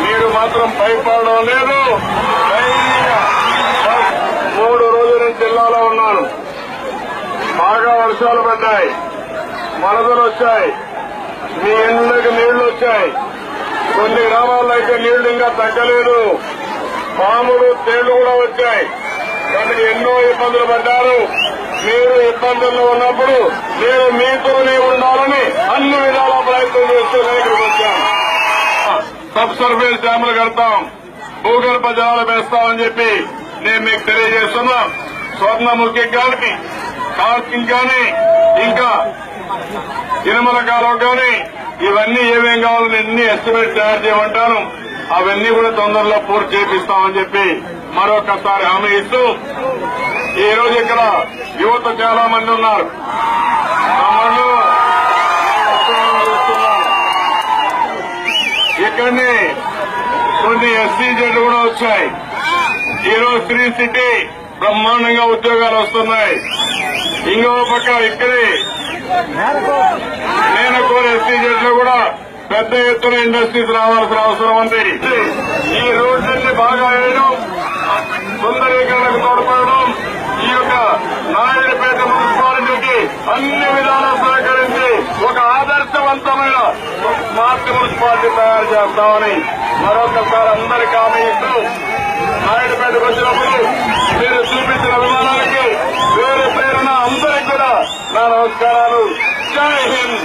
మీరు మాత్రం భయపడడం లేదు. 3 రోజుల నుంచి జిల్లాలో ఉన్నాను. బాగా వర్షాలు పడ్డాయి, వరదలు వచ్చాయి, మీ ఇళ్లకు నీళ్లు వచ్చాయి. కొన్ని గ్రామాల్లో అయితే నీళ్లు ఇంకా తగ్గలేదు. పాములు, తేళ్లు కూడా వచ్చాయి. కానీ ఎన్నో ఇబ్బందులు పడ్డారు. మీరు ఇబ్బందుల్లో ఉన్నప్పుడు నేను మీతోనే ఉండాలని అన్ని విధాల ప్రయత్నం చేస్తూ ఇక్కడికి వచ్చాను. సబ్ సర్ఫేస్ డ్యాములు కడతాం, భూగర్భ జలాలు వేస్తామని చెప్పి నేను మీకు తెలియజేస్తున్నా. స్వర్ణముఖి గారికి, కార్కింగ్ గాని, ఇంకా ఇనుమల కాలం గాని ఇవన్నీ ఏమేం కావాలని ఎన్ని ఎస్టిమేట్ తయారు చేయమంటాను. అవన్నీ కూడా తొందరలో పూర్తి చేపిస్తామని చెప్పి మరొకసారి హామీ ఇస్తూ, ఈ రోజు ఇక్కడ యువత చాలా మంది ఉన్నారు. ఇక్కడనే కొన్ని ఎస్సీజెడ్ కూడా వచ్చాయి. ఈరోజు శ్రీ సిటీ బ్రహ్మాండంగా ఉద్యోగాలు వస్తున్నాయి. ఇంకో పక్క ఇక్కడే నేనకోరు ఎస్సీజెడ్ లో కూడా పెద్ద ఎత్తున ఇండస్ట్రీస్ రావాల్సిన అవసరం ఉంది. ఈ రోడ్లన్నీ బాగా వేయడం, సుందరీకరణకు తోడ్పడడం, ఈ యొక్క నాయుడుపేట మున్సిపాలిటీకి అన్ని విధాలా సహకరించి ఒక ఆదర్శవంతమైన స్మార్ట్ మున్సిపాలిటీ తయారు చేస్తామని మరొకసారి అందరికీ హామీ ఇస్తూ, నాయుడుపేటకు వచ్చినప్పుడు మీరు చూపించిన అభిమానానికి వేరే ప్రేరణ అందరికీ కూడా నా నమస్కారాలు. జై హింద్.